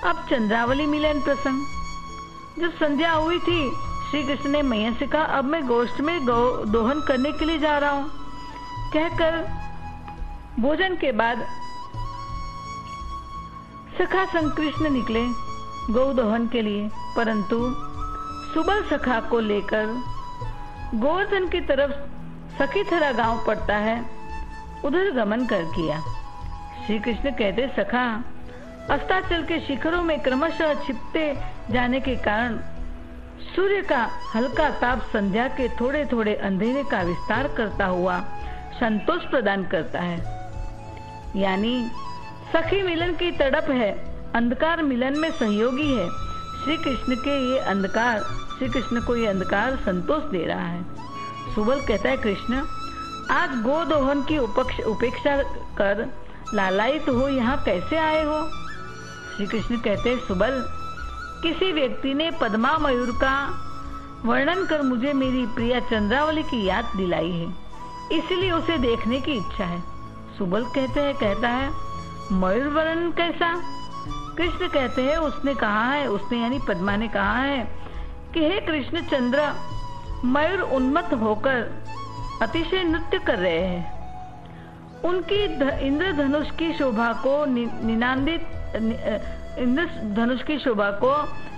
अब चंद्रावली मिलन प्रसंग। जब संध्या हुई थी, श्री कृष्ण ने मैया से कहा, अब मैं गोष्ठ में गौ दोहन करने के लिए जा रहा हूँ। कहकर भोजन के बाद सखा संग कृष्ण निकले गौ दोहन के लिए, परंतु सुबह सखा को लेकर गोवर्धन की तरफ सखीथरा गांव पड़ता है, उधर गमन कर किया। श्री कृष्ण कहते, सखा, अस्ताचल के शिखरों में क्रमशः छिपते जाने के कारण सूर्य का हल्का ताप संध्या के थोड़े थोड़े अंधेरे का विस्तार करता हुआ संतोष प्रदान करता है। यानी सखी मिलन की तड़प है, अंधकार मिलन में सहयोगी है। श्री कृष्ण को ये अंधकार संतोष दे रहा है। सुबल कहता है, कृष्ण, आज गोदोहन की उपेक्षा कर लालायित हो यहाँ कैसे आए हो? श्री कृष्ण कहते हैं, सुबल, किसी व्यक्ति ने पद्मा मयूर का वर्णन कर मुझे मेरी प्रिया चंद्रावली की याद दिलाई है, इसलिए उसे देखने की इच्छा है। सुबल कहता है, मयूर वर्णन कैसा? कृष्ण कहते हैं, उसने यानी पद्मा ने कहा है कि हे कृष्ण चंद्र, मयूर उन्मत्त होकर अतिशय नृत्य कर रहे हैं। उनकी इंद्रधनुष की शोभा को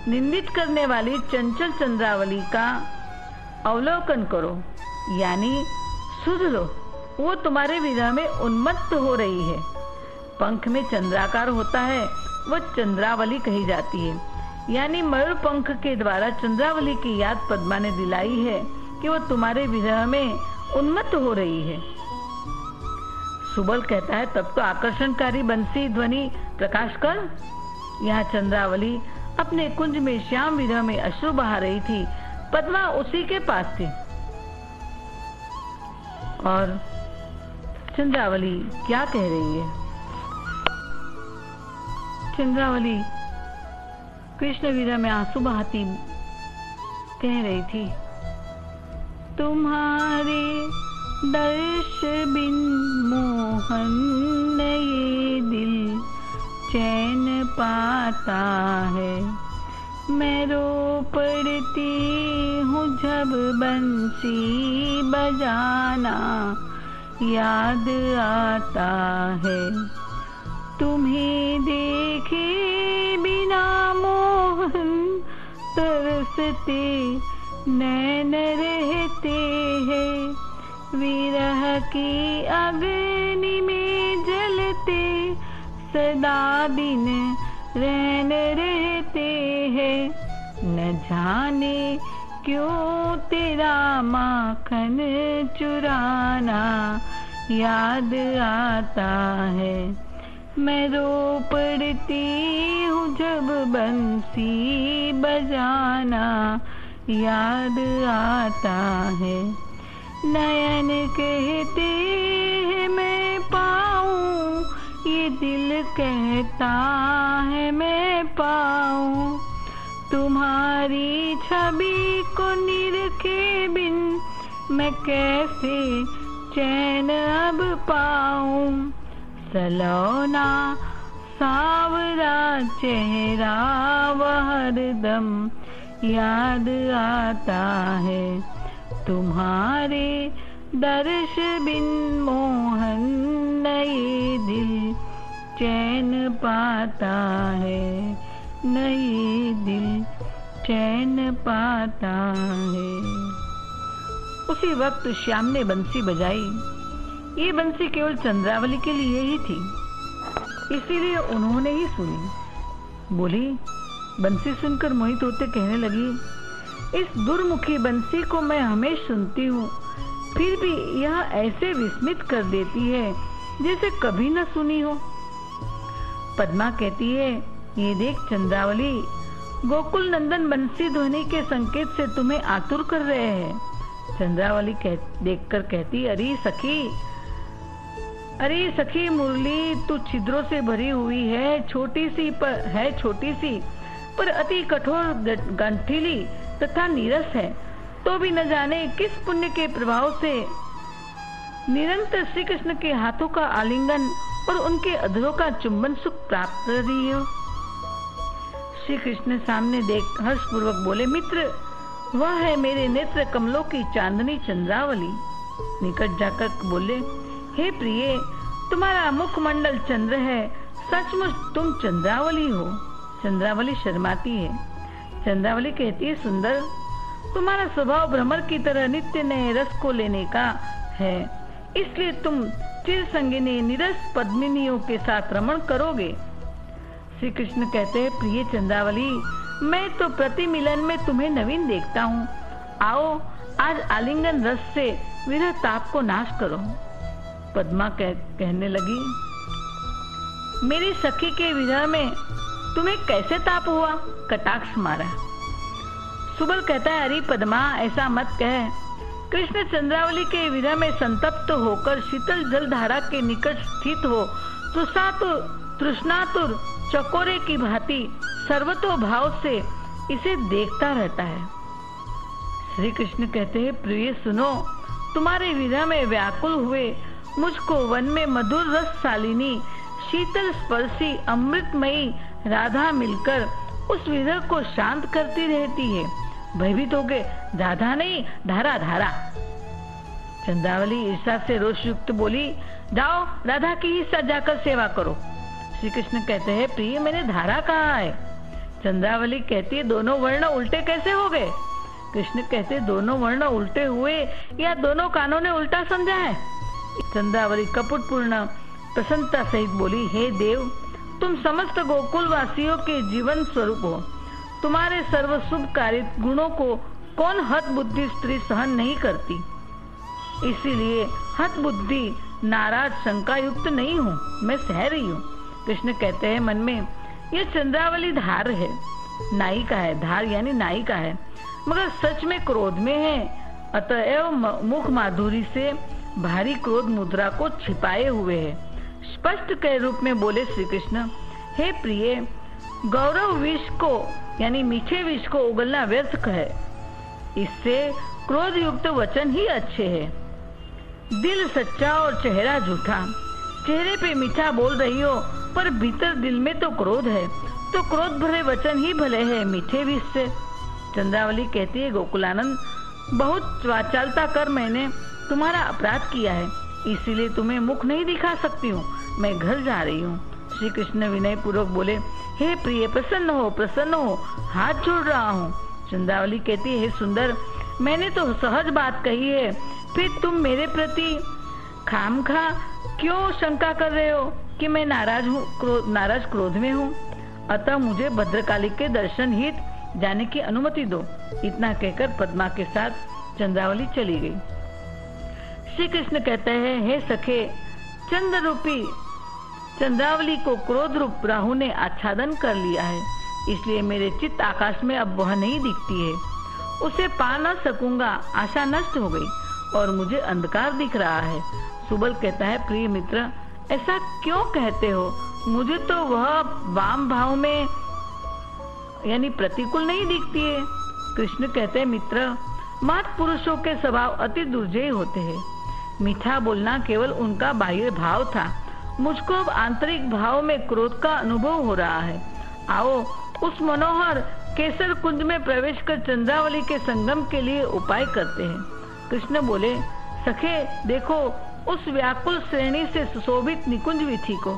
निंदित करने वाली चंचल चंद्रावली का अवलोकन करो, यानी सुध लो, वो तुम्हारे विरह में उन्मत्त हो रही है। पंख में चंद्राकार होता है, वह चंद्रावली कही जाती है। यानी मयूर पंख के द्वारा चंद्रावली की याद पद्मा ने दिलाई है कि वह तुम्हारे विरह में उन्मत्त हो रही है। सुबल कहता है, तब तो आकर्षणकारी बंसी ध्वनि प्रकाश कर। यहाँ चंद्रावली अपने कुंज में श्याम विरह में अश्रु बहा रही थी। पद्मा उसी के पास थी और चंद्रावली क्या कह रही है? चंद्रावली कृष्ण विरह में आंसू बहाती कह रही थी, तुम्हारे दर्श बिन मोहन ये दिल चैन पाता है। मैं रो पड़ती हूँ जब बंसी बजाना याद आता है। तुम्हें देखे बिना मोहन तरसते नैन रहते हैं। विरह की अग्नि में जलते सदा दिन रैन रहते हैं। न जाने क्यों तेरा माखन चुराना याद आता है। मैं रो पड़ती हूँ जब बंसी बजाना याद आता है। नयन कहते हैं मैं पाऊँ, ये दिल कहता है मैं पाऊँ। तुम्हारी छवि को निरखे बिन मैं कैसे चैन अब पाऊँ। सलोना सावरा चेहरा वह हरदम याद आता है। तुम्हारे दर्श बिन मोहन नए दिल चैन पाता है। नए दिल चैन पाता है। उसी वक्त श्याम ने बंसी बजाई। ये बंसी केवल चंद्रावली के लिए ही थी, इसीलिए उन्होंने ही सुनी। बोली, बंसी सुनकर मोहित होते कहने लगी, इस दुर्मुखी बंसी को मैं हमेशा सुनती हूँ, फिर भी यह ऐसे विस्मित कर देती है जैसे कभी न सुनी हो। पद्मा कहती है, ये देख चंद्रावली, गोकुल नंदन बंसी ध्वनि के संकेत से तुम्हें आतुर कर रहे हैं। चंद्रावली देखकर कहती, अरे सखी मुरली, तू छिद्रों से भरी हुई है, छोटी सी पर अति कठोर गंठीली तथा नीरस है। तो भी न जाने किस पुण्य के प्रभाव से निरंतर श्री कृष्ण के हाथों का आलिंगन और उनके अधरों का चुंबन सुख प्राप्त कर रही हो। श्री कृष्ण सामने देख हर्षपूर्वक बोले, मित्र वह है मेरे नेत्र कमलों की चांदनी चंद्रावली। निकट जाकर बोले, हे प्रिय, तुम्हारा मुखमंडल चंद्र है, सचमुच तुम चंद्रावली हो। चंद्रावली शर्माती है। चंद्रावली कहती है, सुंदर, तुम्हारा स्वभाव भ्रमर की तरह नित्य नए रस को लेने का है, इसलिए तुम चिर संगिनी निरस पद्मिनियों के साथ रमण करोगे। श्री कृष्ण कहते हैं, प्रिय चंद्रावली, मैं तो प्रति मिलन में तुम्हें नवीन देखता हूँ। आओ आज आलिंगन रस से विरह ताप को नाश करो। पद्मा कहने लगी, मेरी सखी के विरह में तुम्हें कैसे ताप हुआ? कटाक्ष मारा। सुबल कहता है, अरे पद्मा, ऐसा मत कह। कृष्ण चंद्रावली के विरह में संतप्त होकर शीतल जल धारा के निकट स्थित हो तृष्णातुर चकोरे की भांति सर्वतो भाव से इसे देखता रहता है। श्री कृष्ण कहते हैं, प्रिय सुनो, तुम्हारे विरह में व्याकुल हुए मुझको वन में मधुर रस शालिनी शीतल स्पर्शी अमृतमयी राधा मिलकर उस विरह को शांत करती रहती है। भयभीत हो गए, राधा नहीं, धारा धारा। चंद्रावली ईर्ष्या से रोष युक्त बोली, जाओ राधा की ही सजाकर सेवा करो। श्री कृष्ण कहते हैं, प्रिय, मैंने धारा कहा है। चंद्रावली कहती है, दोनों वर्ण उल्टे कैसे हो गए? कृष्ण कहते, दोनों वर्ण उल्टे हुए या दोनों कानों ने उल्टा समझा है? चंद्रावली कपटपूर्ण प्रसन्नता सहित बोली, हे देव, तुम समस्त गोकुल वासियों के जीवन स्वरूप हो। तुम्हारे सर्व शुभ कार्य गुणों को कौन हत बुद्धि स्त्री सहन नहीं करती, इसीलिए हत बुद्धि नाराज शंका युक्त नहीं हूँ, मैं सह रही हूँ। कृष्ण कहते हैं मन में, यह चंद्रावली धार है, नायिका है। धार यानी नायिका है, मगर सच में क्रोध में है। अतएव मुख माधुरी से भारी क्रोध मुद्रा को छिपाए हुए है। स्पष्ट के रूप में बोले श्री कृष्ण, हे प्रिय, गौरव विष को यानी मीठे विष को उगलना व्यर्थ है। इससे क्रोध युक्त वचन ही अच्छे हैं। दिल सच्चा और चेहरा झूठा। चेहरे पे मीठा बोल रही हो पर भीतर दिल में तो क्रोध है, तो क्रोध भरे वचन ही भले है मीठे विष से। चंद्रावली कहती है, गोकुलानंद, बहुत वाचालता कर मैंने तुम्हारा अपराध किया है, इसीलिए तुम्हें मुख नहीं दिखा सकती हूँ, मैं घर जा रही हूँ। श्री कृष्ण विनय पूर्वक बोले, हे प्रिय, प्रसन्न हो, हाथ जोड़ रहा हूँ। चंद्रावली कहती है, हे सुंदर, मैंने तो सहज बात कही है, फिर तुम मेरे प्रति खामखा क्यों शंका कर रहे हो कि मैं नाराज क्रोध में हूँ? अतः मुझे भद्रकाली के दर्शन हित जाने की अनुमति दो। इतना कहकर पद्मा के साथ चंद्रावली चली गई। श्री कृष्ण कहते हैं, हे सखे, चंद्र रूपी चंद्रावली को क्रोध रूप राहु ने आच्छादन कर लिया है, इसलिए मेरे चित्त आकाश में अब वह नहीं दिखती है। उसे पा न सकूंगा, आशा नष्ट हो गई और मुझे अंधकार दिख रहा है। सुबल कहता है, प्रिय मित्र, ऐसा क्यों कहते हो? मुझे तो वह वाम भाव में यानी प्रतिकूल नहीं दिखती है। कृष्ण कहते हैं, मित्र, महत् पुरुषों के स्वभाव अति दुर्जय होते हैं। मीठा बोलना केवल उनका बाह्य भाव था, मुझको अब आंतरिक भाव में क्रोध का अनुभव हो रहा है। आओ उस मनोहर केसर कुंज में प्रवेश कर चंद्रावली के संगम के लिए उपाय करते हैं। कृष्ण बोले, सखे देखो उस व्याकुल श्रेणी से सुशोभित निकुंज वीथी को।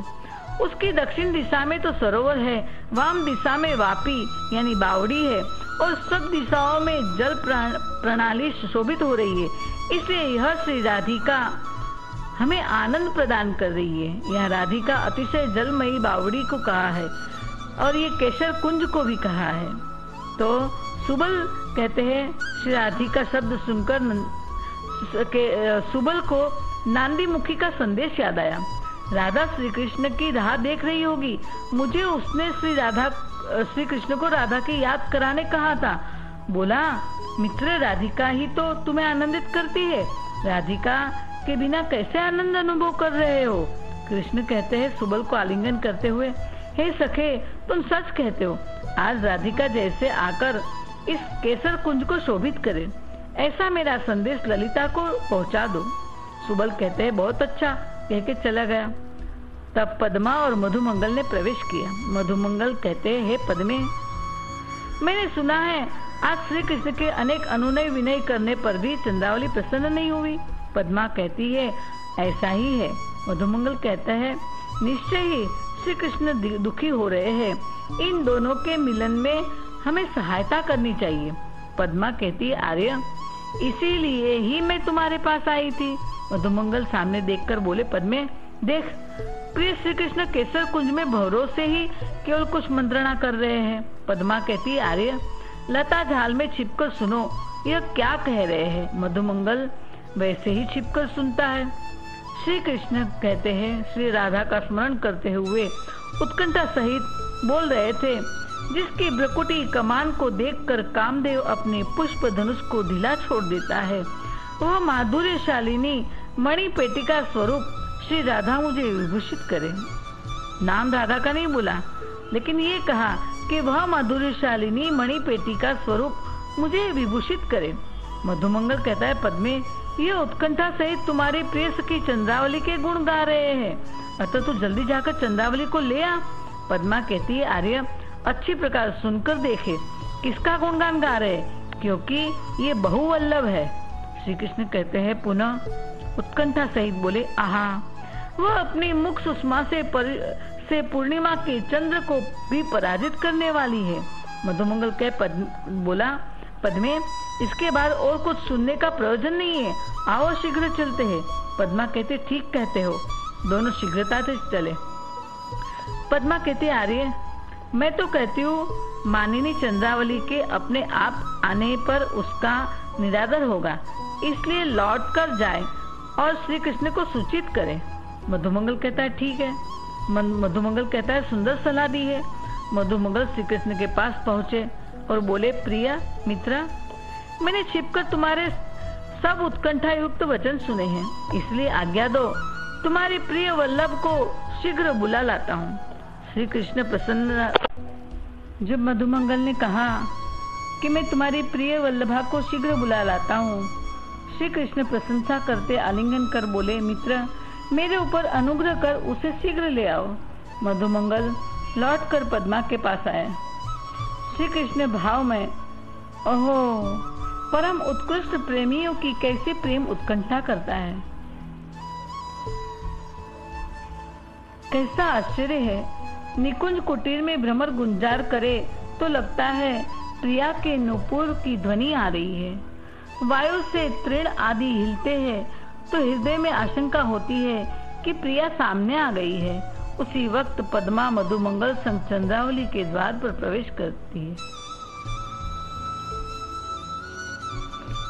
उसकी दक्षिण दिशा में तो सरोवर है, वाम दिशा में वापी यानी बावड़ी है और सब दिशाओं में जल प्रणाली सुशोभित हो रही है। इसलिए यह श्री राधिका हमें आनंद प्रदान कर रही है। यह राधिका अतिशय जलमयी बावड़ी को कहा है और ये केशर कुंज को भी कहा है। तो सुबल कहते हैं, श्री राधिका शब्द सुनकर सुबल को नांदी मुखी का संदेश याद आया। राधा श्री कृष्ण की राह देख रही होगी, मुझे उसने श्री कृष्ण को राधा की याद कराने कहा था। बोला, मित्र, राधिका ही तो तुम्हें आनंदित करती है, राधिका के बिना कैसे आनंद अनुभव कर रहे हो? कृष्ण कहते हैं सुबल को आलिंगन करते हुए, हे सखे, तुम सच कहते हो। आज राधिका जैसे आकर इस केसर कुंज को शोभित करे, ऐसा मेरा संदेश ललिता को पहुंचा दो। सुबल कहते हैं, बहुत अच्छा, कह के चला गया। तब पद्मा और मधुमंगल ने प्रवेश किया। मधुमंगल कहते हैं, हे पद्मे, मैंने सुना है आज श्री कृष्ण के अनेक अनुनय विनय करने पर भी चंद्रावली प्रसन्न नहीं हुई। पद्मा कहती है ऐसा ही है। मधुमंगल कहता है निश्चय ही श्री कृष्ण दुखी हो रहे हैं, इन दोनों के मिलन में हमें सहायता करनी चाहिए। पद्मा कहती है आर्य इसीलिए ही मैं तुम्हारे पास आई थी। मधुमंगल सामने देखकर बोले पद्मे देख, प्रिय श्री कृष्ण केसर कुंज में भवरों से ही केवल कुछ मंत्रणा कर रहे हैं। पद्मा कहती है आर्य लता झाल में छिपकर सुनो, यह क्या कह रहे हैं। मधुमंगल वैसे ही छिपकर सुनता है। श्री कृष्ण कहते हैं श्री राधा का स्मरण करते हुए उत्कंठा सहित बोल रहे थे, जिसकी भ्रकुटी कमान को देखकर कामदेव अपने पुष्प धनुष को ढीला छोड़ देता है, वह माधुर्यशालिनी मणि पेटी का स्वरूप श्री राधा मुझे विभूषित करे। नाम राधा का नहीं बोला, लेकिन ये कहा कि वह माधुर्यशालिनी मणि पेटी का स्वरूप मुझे विभूषित करे। मधुमंगल कहता है पद्मे ये उत्कंठा सहित तुम्हारी प्रिय सखी चंद्रावली के गुण गा रहे हैं, अतः तू जल्दी जाकर चंद्रावली को ले आ। पद्मा कहती है आर्य अच्छी प्रकार सुनकर देखे किसका गुणगान गा रहे, क्योंकि ये बहुवल्लभ है। श्री कृष्ण कहते हैं पुनः उत्कंठा सहित बोले आहा, वह अपनी मुख सुषमा से पूर्णिमा के चंद्र को भी पराजित करने वाली है। मधुमंगल बोला पद्मे इसके बाद और कुछ सुनने का प्रयोजन नहीं है, आओ शीघ्र चलते हैं। पद्मा कहते ठीक कहते हो। दोनों शीघ्रता से चले। पद्मा कहते आर्य मैं तो कहती हूँ मानिनी चंद्रावली के अपने आप आने पर उसका निरादर होगा, इसलिए लौट कर जाए और श्री कृष्ण को सूचित करे। मधुमंगल कहता है ठीक है। मधुमंगल कहता है सुंदर सलाह दी है। मधुमंगल श्री कृष्ण के पास पहुँचे और बोले प्रिया मित्रा, मैंने छिपकर तुम्हारे सब उत्कंठा युक्त वचन सुने हैं, इसलिए आज्ञा दो, तुम्हारे प्रिय वल्लभ को शीघ्र बुला लाता हूँ। श्री कृष्ण प्रसन्न। जब मधुमंगल ने कहा कि मैं तुम्हारी प्रिय वल्लभा को शीघ्र बुला लाता हूँ, श्री कृष्ण प्रशंसा करते आलिंगन कर बोले मित्र मेरे ऊपर अनुग्रह कर उसे शीघ्र ले आओ। मधुमंगल लौटकर पद्मा के पास आए। श्री कृष्ण भाव में ओहो, परम उत्कृष्ट प्रेमियों की कैसे प्रेम उत्कंठा करता है, कैसा आश्चर्य है। निकुंज कुटीर में भ्रमर गुंजार करे तो लगता है प्रिया के नूपुर की ध्वनि आ रही है। वायु से तृण आदि हिलते हैं तो हृदय में आशंका होती है कि प्रिया सामने आ गई है। उसी वक्त पद्मा मधुमंगल संग चंद्रावली के द्वार पर प्रवेश करती है।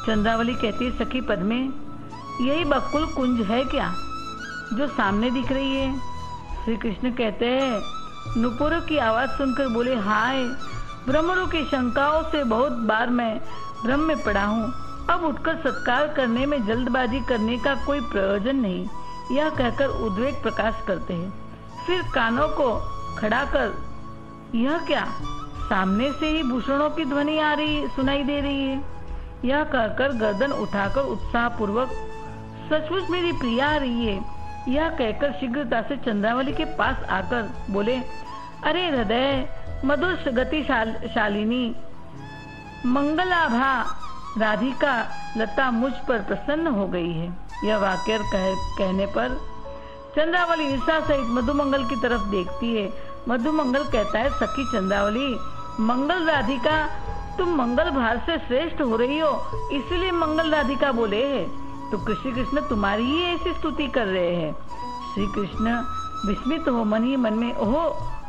चंद्रावली कहती है सखी पद्मे, यही बकुल कुंज है क्या जो सामने दिख रही है? श्री कृष्ण कहते हैं नुपुरों की आवाज सुनकर बोले हाय, भ्रमरों की शंकाओं से बहुत बार मैं भ्रम में पड़ा हूँ, अब उठकर सत्कार करने में जल्दबाजी करने का कोई प्रयोजन नहीं, यह कहकर उद्वेग प्रकाश करते हैं। फिर कानों को खड़ा कर यह क्या, सामने से ही भूषणों की ध्वनि आ रही सुनाई दे रही है। यह कहकर गर्दन उठाकर उत्साह पूर्वक सचमुच मेरी प्रिया आ रही है, यह कहकर शीघ्रता से चंद्रावली के पास आकर बोले अरे हृदय मधुर गति शालिनी मंगलाभा राधिका लता मुझ पर प्रसन्न हो गई है। यह वाक्य कहने पर चंद्रावली ईर्षा सहित मधुमंगल की तरफ देखती है। मधुमंगल कहता है सखी चंद्रावली, मंगल राधिका तुम मंगल भार से श्रेष्ठ हो रही हो, इसलिए मंगल राधिका बोले है, तो श्री कृष्ण तुम्हारी ही ऐसी स्तुति कर रहे हैं। श्री कृष्ण विस्मित हो मन ही मन में ओहो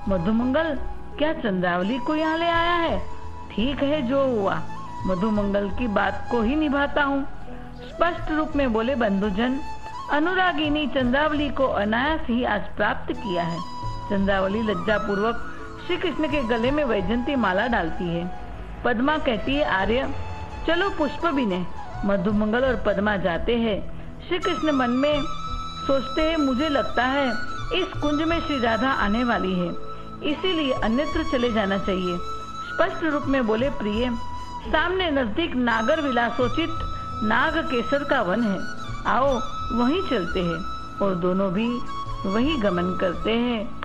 मधुमंगल क्या चंद्रावली को यहाँ ले आया है? ठीक है जो हुआ, मधुमंगल की बात को ही निभाता हूँ। स्पष्ट रूप में बोले बंधुजन, अनुरागिनी चंद्रावली को अनायास ही आज प्राप्त किया है। चंद्रावली लज्जा पूर्वक श्री कृष्ण के गले में वैजंती माला डालती है। पद्मा कहती है आर्य चलो पुष्प बिने। मधुमंगल और पद्मा जाते हैं। श्री कृष्ण मन में सोचते हैं मुझे लगता है इस कुंज में श्री राधा आने वाली है, इसीलिए अन्यत्र चले जाना चाहिए। स्पष्ट रूप में बोले प्रिय, सामने नजदीक नागर विलासोचित नाग केसर का वन है, आओ वहीं चलते हैं। और दोनों भी वहीं गमन करते हैं।